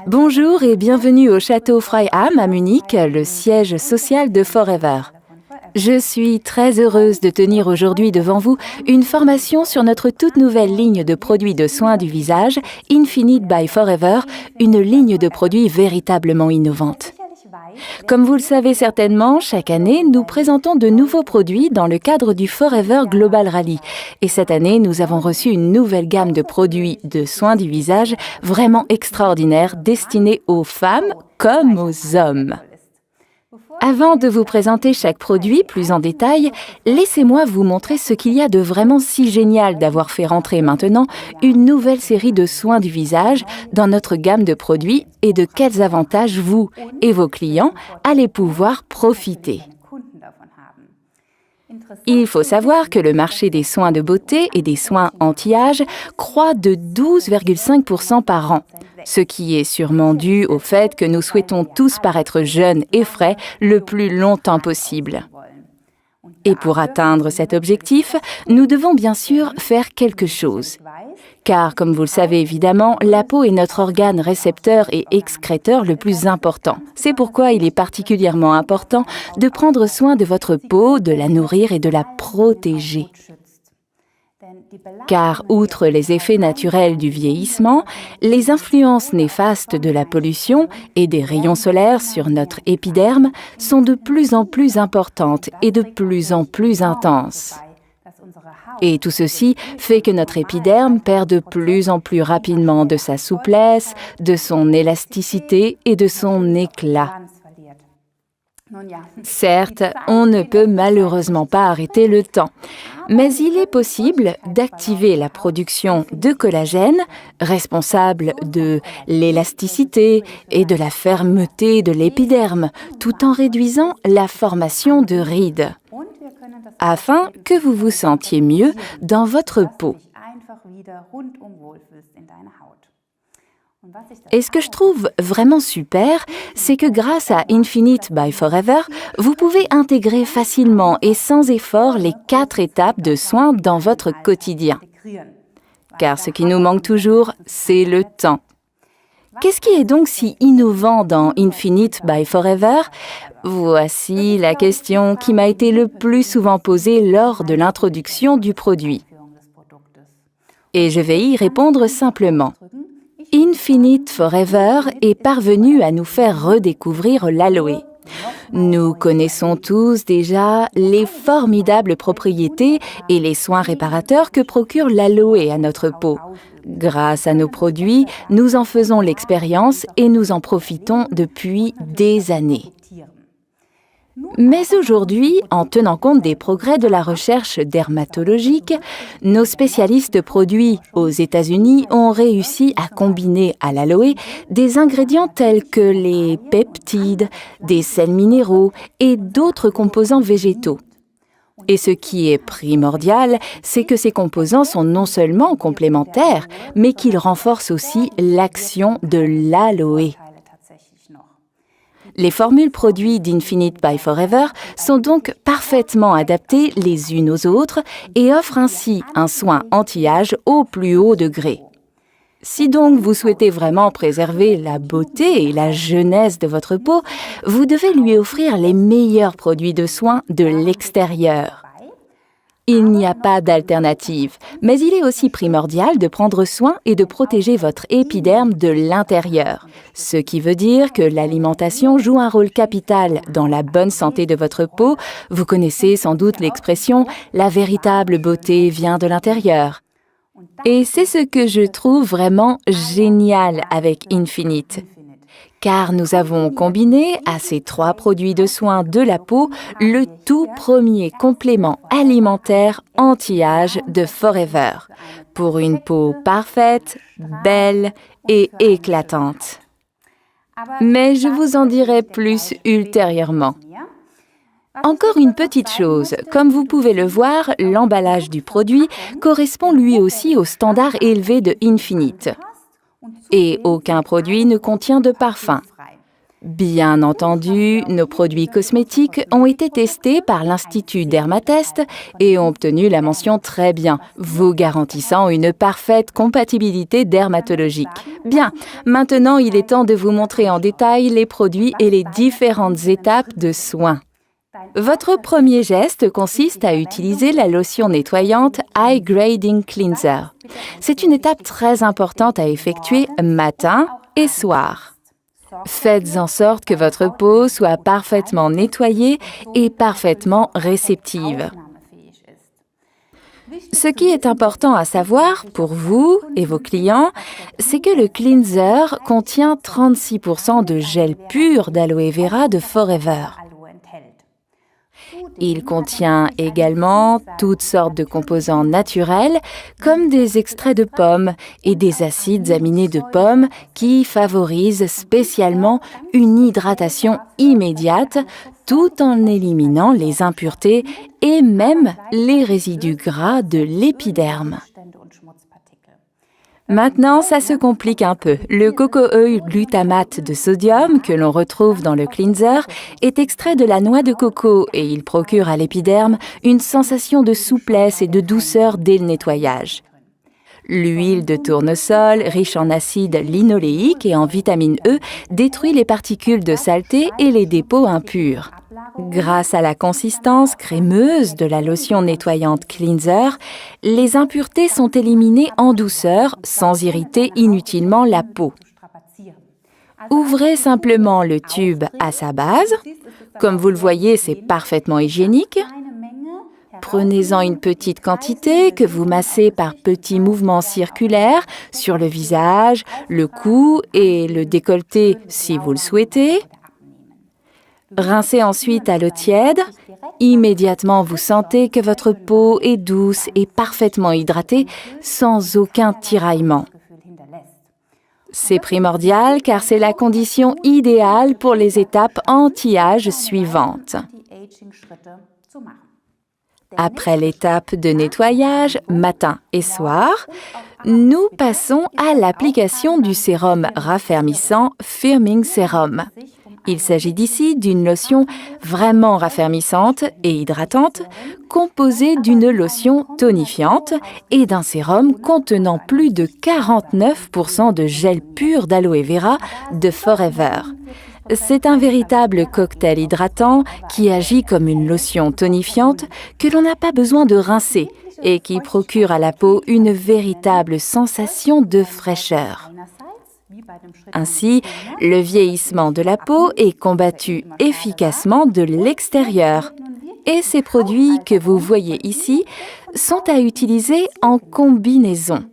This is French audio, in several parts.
Bonjour et bienvenue au château Freiham à Munich, le siège social de Forever. Je suis très heureuse de tenir aujourd'hui devant vous une formation sur notre toute nouvelle ligne de produits de soins du visage, Infinite by Forever, une ligne de produits véritablement innovante. Comme vous le savez certainement, chaque année, nous présentons de nouveaux produits dans le cadre du Forever Global Rally. Et cette année, nous avons reçu une nouvelle gamme de produits de soins du visage vraiment extraordinaire, destinés aux femmes comme aux hommes. Avant de vous présenter chaque produit plus en détail, laissez-moi vous montrer ce qu'il y a de vraiment si génial d'avoir fait rentrer maintenant une nouvelle série de soins du visage dans notre gamme de produits et de quels avantages vous et vos clients allez pouvoir profiter. Il faut savoir que le marché des soins de beauté et des soins anti-âge croît de 12,5% par an, ce qui est sûrement dû au fait que nous souhaitons tous paraître jeunes et frais le plus longtemps possible. Et pour atteindre cet objectif, nous devons bien sûr faire quelque chose. Car, comme vous le savez évidemment, la peau est notre organe récepteur et excréteur le plus important. C'est pourquoi il est particulièrement important de prendre soin de votre peau, de la nourrir et de la protéger. Car, outre les effets naturels du vieillissement, les influences néfastes de la pollution et des rayons solaires sur notre épiderme sont de plus en plus importantes et de plus en plus intenses. Et tout ceci fait que notre épiderme perd de plus en plus rapidement de sa souplesse, de son élasticité et de son éclat. Certes, on ne peut malheureusement pas arrêter le temps, mais il est possible d'activer la production de collagène, responsable de l'élasticité et de la fermeté de l'épiderme, tout en réduisant la formation de rides, afin que vous vous sentiez mieux dans votre peau. Et ce que je trouve vraiment super, c'est que grâce à Infinite by Forever, vous pouvez intégrer facilement et sans effort les 4 étapes de soins dans votre quotidien. Car ce qui nous manque toujours, c'est le temps. Qu'est-ce qui est donc si innovant dans Infinite by Forever? Voici la question qui m'a été le plus souvent posée lors de l'introduction du produit. Et je vais y répondre simplement. Infinite Forever est parvenu à nous faire redécouvrir l'aloe. Nous connaissons tous déjà les formidables propriétés et les soins réparateurs que procure l'aloe à notre peau. Grâce à nos produits, nous en faisons l'expérience et nous en profitons depuis des années. Mais aujourd'hui, en tenant compte des progrès de la recherche dermatologique, nos spécialistes produits aux États-Unis ont réussi à combiner à l'aloe des ingrédients tels que les peptides, des sels minéraux et d'autres composants végétaux. Et ce qui est primordial, c'est que ces composants sont non seulement complémentaires, mais qu'ils renforcent aussi l'action de l'aloe. Les formules produits d'Infinite by Forever sont donc parfaitement adaptées les unes aux autres et offrent ainsi un soin anti-âge au plus haut degré. Si donc vous souhaitez vraiment préserver la beauté et la jeunesse de votre peau, vous devez lui offrir les meilleurs produits de soins de l'extérieur. Il n'y a pas d'alternative, mais il est aussi primordial de prendre soin et de protéger votre épiderme de l'intérieur. Ce qui veut dire que l'alimentation joue un rôle capital dans la bonne santé de votre peau. Vous connaissez sans doute l'expression « la véritable beauté vient de l'intérieur ». Et c'est ce que je trouve vraiment génial avec Infinite. Car nous avons combiné à ces 3 produits de soins de la peau le tout premier complément alimentaire anti-âge de Forever, pour une peau parfaite, belle et éclatante. Mais je vous en dirai plus ultérieurement. Encore une petite chose, comme vous pouvez le voir, l'emballage du produit correspond lui aussi au standard élevé de Infinite. Et aucun produit ne contient de parfum. Bien entendu, nos produits cosmétiques ont été testés par l'Institut Dermatest et ont obtenu la mention très bien, vous garantissant une parfaite compatibilité dermatologique. Bien, maintenant il est temps de vous montrer en détail les produits et les différentes étapes de soins. Votre premier geste consiste à utiliser la lotion nettoyante Eye Grading Cleanser. C'est une étape très importante à effectuer matin et soir. Faites en sorte que votre peau soit parfaitement nettoyée et parfaitement réceptive. Ce qui est important à savoir pour vous et vos clients, c'est que le cleanser contient 36% de gel pur d'aloe vera de Forever. Il contient également toutes sortes de composants naturels comme des extraits de pommes et des acides aminés de pommes qui favorisent spécialement une hydratation immédiate tout en éliminant les impuretés et même les résidus gras de l'épiderme. Maintenant, ça se complique un peu. Le coco-oil glutamate de sodium que l'on retrouve dans le cleanser est extrait de la noix de coco et il procure à l'épiderme une sensation de souplesse et de douceur dès le nettoyage. L'huile de tournesol, riche en acide linoléique et en vitamine E, détruit les particules de saleté et les dépôts impurs. Grâce à la consistance crémeuse de la lotion nettoyante cleanser, les impuretés sont éliminées en douceur sans irriter inutilement la peau. Ouvrez simplement le tube à sa base. Comme vous le voyez, c'est parfaitement hygiénique. Prenez-en une petite quantité que vous massez par petits mouvements circulaires sur le visage, le cou et le décolleté si vous le souhaitez. Rincez ensuite à l'eau tiède. Immédiatement, vous sentez que votre peau est douce et parfaitement hydratée sans aucun tiraillement. C'est primordial car c'est la condition idéale pour les étapes anti-âge suivantes. Après l'étape de nettoyage, matin et soir, nous passons à l'application du sérum raffermissant Firming Serum. Il s'agit d'ici d'une lotion vraiment raffermissante et hydratante, composée d'une lotion tonifiante et d'un sérum contenant plus de 49% de gel pur d'aloe vera de Forever. C'est un véritable cocktail hydratant qui agit comme une lotion tonifiante que l'on n'a pas besoin de rincer et qui procure à la peau une véritable sensation de fraîcheur. Ainsi, le vieillissement de la peau est combattu efficacement de l'extérieur. Et ces produits que vous voyez ici sont à utiliser en combinaison.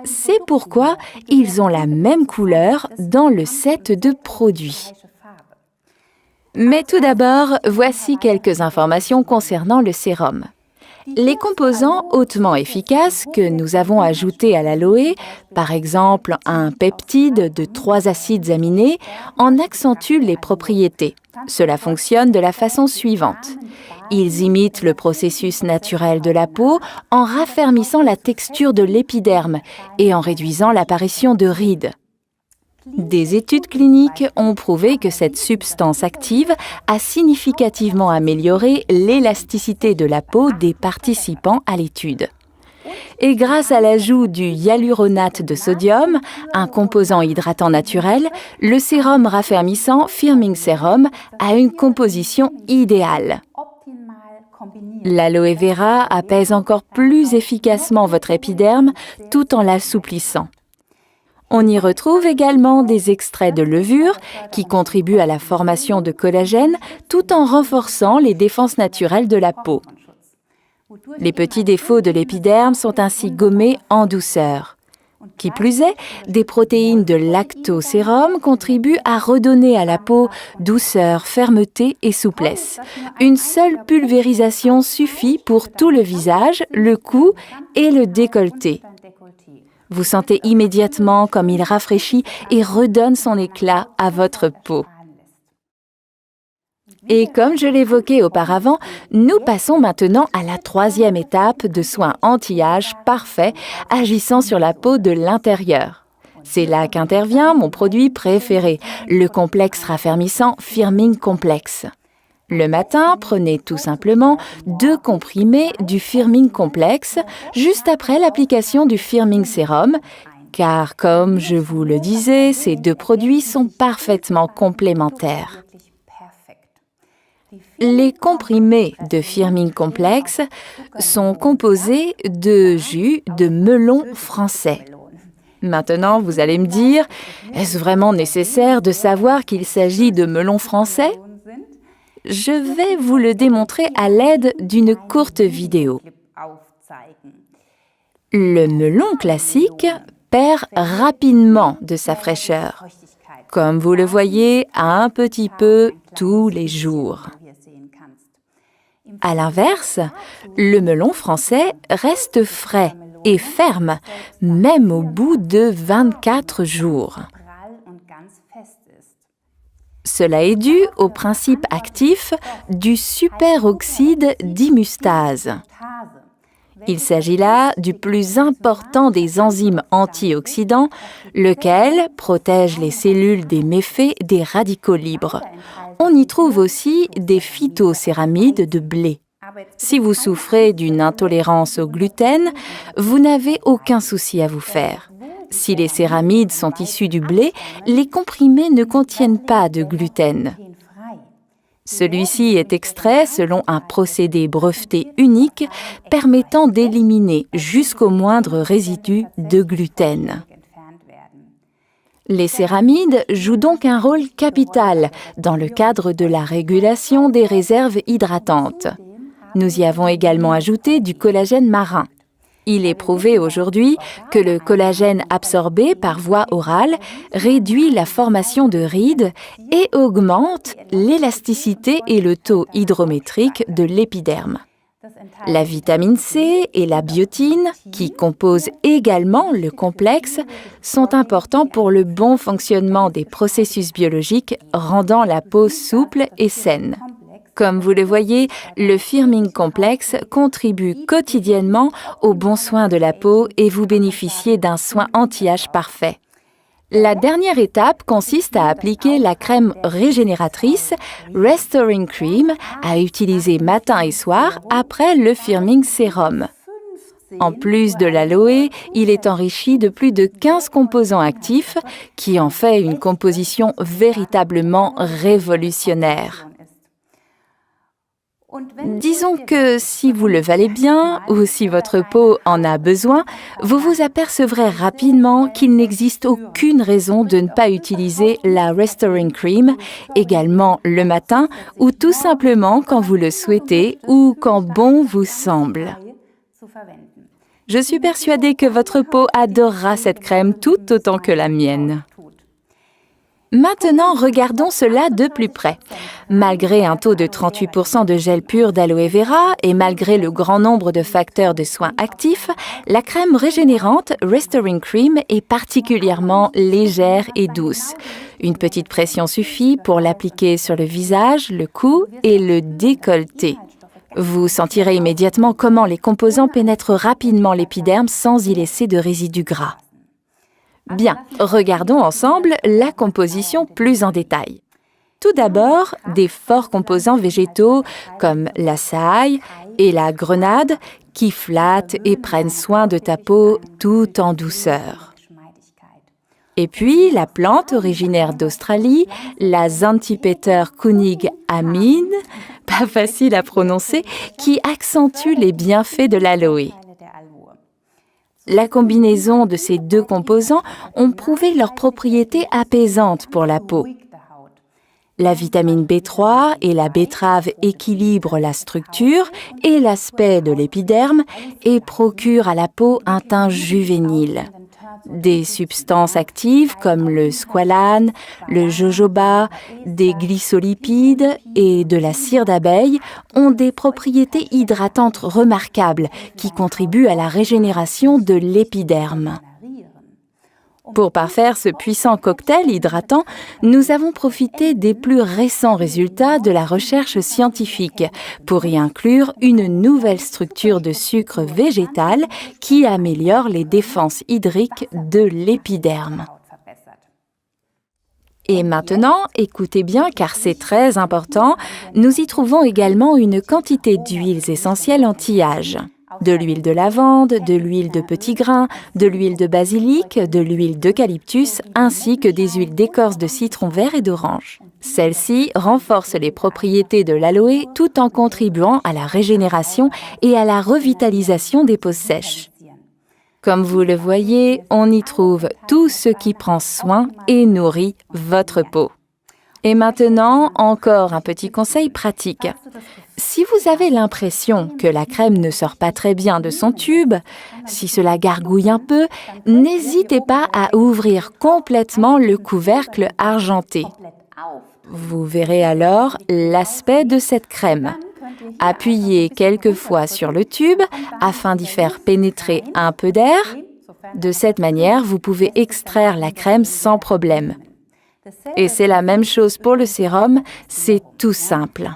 C'est pourquoi ils ont la même couleur dans le set de produits. Mais tout d'abord, voici quelques informations concernant le sérum. Les composants hautement efficaces que nous avons ajoutés à l'aloe, par exemple un peptide de 3 acides aminés, en accentuent les propriétés. Cela fonctionne de la façon suivante. Ils imitent le processus naturel de la peau en raffermissant la texture de l'épiderme et en réduisant l'apparition de rides. Des études cliniques ont prouvé que cette substance active a significativement amélioré l'élasticité de la peau des participants à l'étude. Et grâce à l'ajout du hyaluronate de sodium, un composant hydratant naturel, le sérum raffermissant Firming Serum a une composition idéale. L'aloe vera apaise encore plus efficacement votre épiderme tout en l'assouplissant. On y retrouve également des extraits de levure qui contribuent à la formation de collagène tout en renforçant les défenses naturelles de la peau. Les petits défauts de l'épiderme sont ainsi gommés en douceur. Qui plus est, des protéines de lactosérum contribuent à redonner à la peau douceur, fermeté et souplesse. Une seule pulvérisation suffit pour tout le visage, le cou et le décolleté. Vous sentez immédiatement comme il rafraîchit et redonne son éclat à votre peau. Et comme je l'évoquais auparavant, nous passons maintenant à la 3e étape de soins anti-âge parfaits agissant sur la peau de l'intérieur. C'est là qu'intervient mon produit préféré, le complexe raffermissant Firming Complex. Le matin, prenez tout simplement 2 comprimés du Firming Complex juste après l'application du Firming Sérum, car comme je vous le disais, ces 2 produits sont parfaitement complémentaires. Les comprimés de Firming Complex sont composés de jus de melon français. Maintenant, vous allez me dire, est-ce vraiment nécessaire de savoir qu'il s'agit de melon français ? Je vais vous le démontrer à l'aide d'une courte vidéo. Le melon classique perd rapidement de sa fraîcheur, comme vous le voyez un petit peu tous les jours. À l'inverse, le melon français reste frais et ferme, même au bout de 24 jours. Cela est dû au principe actif du superoxyde dimustase. Il s'agit là du plus important des enzymes antioxydants, lequel protège les cellules des méfaits des radicaux libres. On y trouve aussi des phytocéramides de blé. Si vous souffrez d'une intolérance au gluten, vous n'avez aucun souci à vous faire. Si les céramides sont issus du blé, les comprimés ne contiennent pas de gluten. Celui-ci est extrait selon un procédé breveté unique permettant d'éliminer jusqu'au moindre résidu de gluten. Les céramides jouent donc un rôle capital dans le cadre de la régulation des réserves hydratantes. Nous y avons également ajouté du collagène marin. Il est prouvé aujourd'hui que le collagène absorbé par voie orale réduit la formation de rides et augmente l'élasticité et le taux hydrométrique de l'épiderme. La vitamine C et la biotine, qui composent également le complexe, sont importants pour le bon fonctionnement des processus biologiques, rendant la peau souple et saine. Comme vous le voyez, le Firming Complex contribue quotidiennement au bon soin de la peau et vous bénéficiez d'un soin anti-âge parfait. La dernière étape consiste à appliquer la crème régénératrice Restoring Cream à utiliser matin et soir après le Firming Sérum. En plus de l'aloe, il est enrichi de plus de 15 composants actifs qui en fait une composition véritablement révolutionnaire. Disons que si vous le valez bien ou si votre peau en a besoin, vous vous apercevrez rapidement qu'il n'existe aucune raison de ne pas utiliser la Restoring Cream, également le matin ou tout simplement quand vous le souhaitez ou quand bon vous semble. Je suis persuadée que votre peau adorera cette crème tout autant que la mienne. Maintenant, regardons cela de plus près. Malgré un taux de 38% de gel pur d'aloe vera et malgré le grand nombre de facteurs de soins actifs, la crème régénérante Restoring Cream est particulièrement légère et douce. Une petite pression suffit pour l'appliquer sur le visage, le cou et le décolleté. Vous sentirez immédiatement comment les composants pénètrent rapidement l'épiderme sans y laisser de résidus gras. Bien, regardons ensemble la composition plus en détail. Tout d'abord, des forts composants végétaux comme la saille et la grenade qui flattent et prennent soin de ta peau tout en douceur. Et puis, la plante originaire d'Australie, la Zantipeter Kunig amine, pas facile à prononcer, qui accentue les bienfaits de l'aloe. La combinaison de ces 2 composants ont prouvé leurs propriétés apaisantes pour la peau. La vitamine B3 et la betterave équilibrent la structure et l'aspect de l'épiderme et procurent à la peau un teint juvénile. Des substances actives comme le squalane, le jojoba, des glycolipides et de la cire d'abeille ont des propriétés hydratantes remarquables qui contribuent à la régénération de l'épiderme. Pour parfaire ce puissant cocktail hydratant, nous avons profité des plus récents résultats de la recherche scientifique pour y inclure une nouvelle structure de sucre végétal qui améliore les défenses hydriques de l'épiderme. Et maintenant, écoutez bien car c'est très important, nous y trouvons également une quantité d'huiles essentielles anti-âge. De l'huile de lavande, de l'huile de petits grains, de l'huile de basilic, de l'huile d'eucalyptus, ainsi que des huiles d'écorce de citron vert et d'orange. Celles-ci renforcent les propriétés de l'aloe tout en contribuant à la régénération et à la revitalisation des peaux sèches. Comme vous le voyez, on y trouve tout ce qui prend soin et nourrit votre peau. Et maintenant, encore un petit conseil pratique. Si vous avez l'impression que la crème ne sort pas très bien de son tube, si cela gargouille un peu, n'hésitez pas à ouvrir complètement le couvercle argenté. Vous verrez alors l'aspect de cette crème. Appuyez quelques fois sur le tube afin d'y faire pénétrer un peu d'air. De cette manière, vous pouvez extraire la crème sans problème. Et c'est la même chose pour le sérum, c'est tout simple.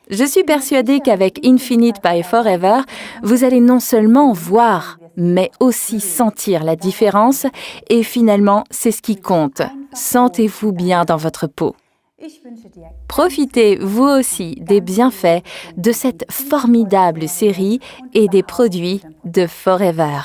Je suis persuadée qu'avec Infinite by Forever, vous allez non seulement voir, mais aussi sentir la différence et finalement, c'est ce qui compte. Sentez-vous bien dans votre peau. Profitez vous aussi des bienfaits de cette formidable série et des produits de Forever.